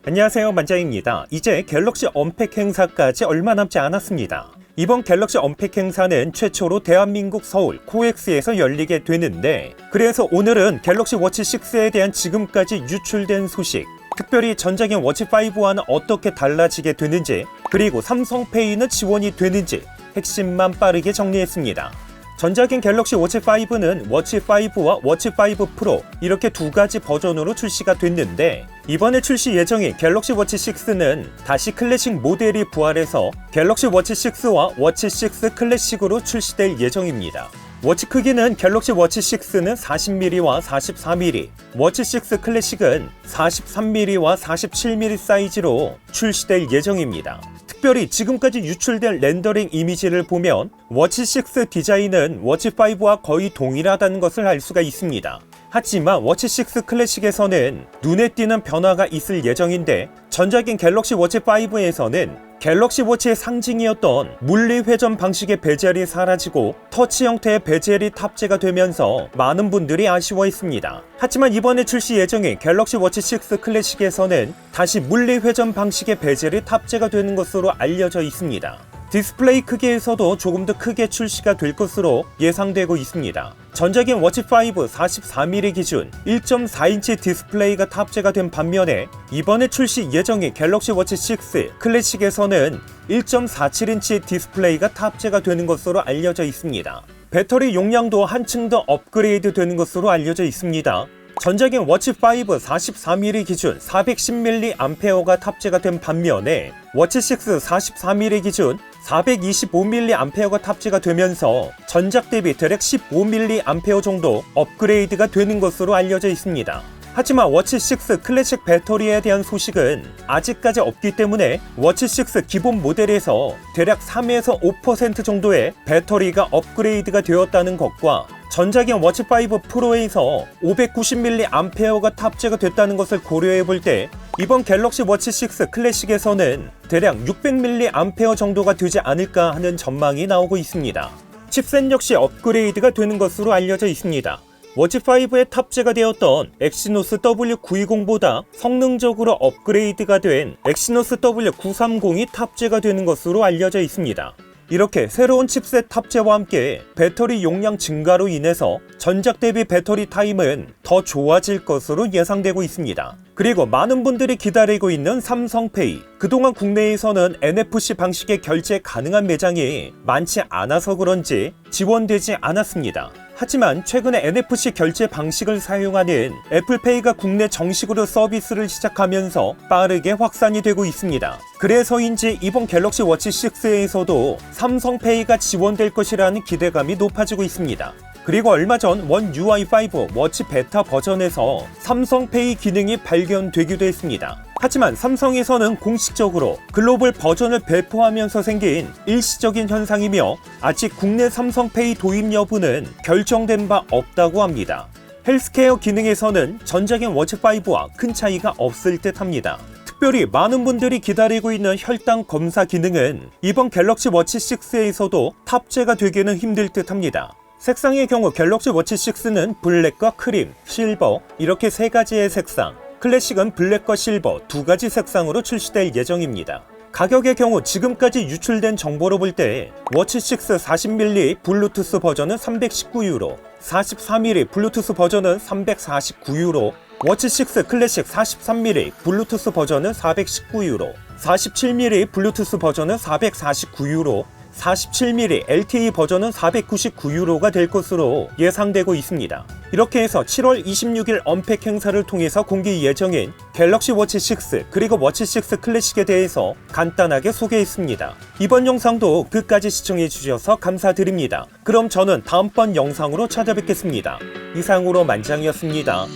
안녕하세요, 만장입니다. 이제 갤럭시 언팩 행사까지 얼마 남지 않았습니다. 이번 갤럭시 언팩 행사는 최초로 대한민국 서울 코엑스에서 열리게 되는데, 그래서 오늘은 갤럭시 워치 6에 대한 지금까지 유출된 소식, 특별히 전작인 워치5와는 어떻게 달라지게 되는지, 그리고 삼성페이는 지원이 되는지 핵심만 빠르게 정리했습니다. 전작인 갤럭시 워치5는 워치5와 워치5 프로 이렇게 두 가지 버전으로 출시가 됐는데, 이번에 출시 예정인 갤럭시 워치 6는 다시 클래식 모델이 부활해서 갤럭시 워치 6와 워치 6 클래식으로 출시될 예정입니다. 워치 크기는 갤럭시 워치 6는 40mm와 44mm, 워치 6 클래식은 43mm와 47mm 사이즈로 출시될 예정입니다. 특별히 지금까지 유출된 렌더링 이미지를 보면 워치 6 디자인은 워치5와 거의 동일하다는 것을 알 수가 있습니다. 하지만 워치 6 클래식에서는 눈에 띄는 변화가 있을 예정인데, 전작인 갤럭시 워치 5에서는 갤럭시 워치의 상징이었던 물리 회전 방식의 베젤이 사라지고 터치 형태의 베젤이 탑재가 되면서 많은 분들이 아쉬워했습니다. 하지만 이번에 출시 예정인 갤럭시 워치 6 클래식에서는 다시 물리 회전 방식의 베젤이 탑재가 되는 것으로 알려져 있습니다. 디스플레이 크기에서도 조금 더 크게 출시가 될 것으로 예상되고 있습니다. 전작인 워치5 44mm 기준 1.4인치 디스플레이가 탑재가 된 반면에, 이번에 출시 예정인 갤럭시 워치 6 클래식에서는 1.47인치 디스플레이가 탑재가 되는 것으로 알려져 있습니다. 배터리 용량도 한층 더 업그레이드 되는 것으로 알려져 있습니다. 전작인 워치5 44mm 기준 410mAh가 탑재가 된 반면에, 워치6 44mm 기준 425mAh가 탑재가 되면서 전작 대비 대략 15mAh 정도 업그레이드가 되는 것으로 알려져 있습니다. 하지만 워치6 클래식 배터리에 대한 소식은 아직까지 없기 때문에 워치6 기본 모델에서 대략 3에서 5% 정도의 배터리가 업그레이드가 되었다는 것과, 전작인 워치5 프로에서 590mAh가 탑재가 됐다는 것을 고려해 볼 때, 이번 갤럭시 워치 6 클래식에서는 대략 600mAh 정도가 되지 않을까 하는 전망이 나오고 있습니다. 칩셋 역시 업그레이드가 되는 것으로 알려져 있습니다. 워치5에 탑재가 되었던 엑시노스 W920보다 성능적으로 업그레이드가 된 엑시노스 W930이 탑재가 되는 것으로 알려져 있습니다. 이렇게 새로운 칩셋 탑재와 함께 배터리 용량 증가로 인해서 전작 대비 배터리 타임은 더 좋아질 것으로 예상되고 있습니다. 그리고 많은 분들이 기다리고 있는 삼성페이, 그동안 국내에서는 NFC 방식의 결제 가능한 매장이 많지 않아서 그런지 지원되지 않았습니다. 하지만 최근에 NFC 결제 방식을 사용하는 애플페이가 국내 정식으로 서비스를 시작하면서 빠르게 확산이 되고 있습니다. 그래서인지 이번 갤럭시 워치 6에서도 삼성페이가 지원될 것이라는 기대감이 높아지고 있습니다. 그리고 얼마 전 원 UI5 워치 베타 버전에서 삼성페이 기능이 발견되기도 했습니다. 하지만 삼성에서는 공식적으로 글로벌 버전을 배포하면서 생긴 일시적인 현상이며, 아직 국내 삼성페이 도입 여부는 결정된 바 없다고 합니다. 헬스케어 기능에서는 전작인 워치5와 큰 차이가 없을 듯 합니다. 특별히 많은 분들이 기다리고 있는 혈당 검사 기능은 이번 갤럭시 워치 6에서도 탑재가 되기는 힘들 듯 합니다. 색상의 경우 갤럭시 워치 6는 블랙과 크림, 실버 이렇게 세 가지의 색상, 클래식은 블랙과 실버 두 가지 색상으로 출시될 예정입니다. 가격의 경우 지금까지 유출된 정보로 볼 때 워치6 40mm 블루투스 버전은 319유로, 44mm 블루투스 버전은 349유로, 워치6 클래식 43mm 블루투스 버전은 419유로, 47mm 블루투스 버전은 449유로, 47mm LTE 버전은 499유로가 될 것으로 예상되고 있습니다. 이렇게 해서 7월 26일 언팩 행사를 통해서 공개 예정인 갤럭시 워치 6 그리고 워치 6 클래식에 대해서 간단하게 소개했습니다. 이번 영상도 끝까지 시청해 주셔서 감사드립니다. 그럼 저는 다음번 영상으로 찾아뵙겠습니다. 이상으로 만장이었습니다.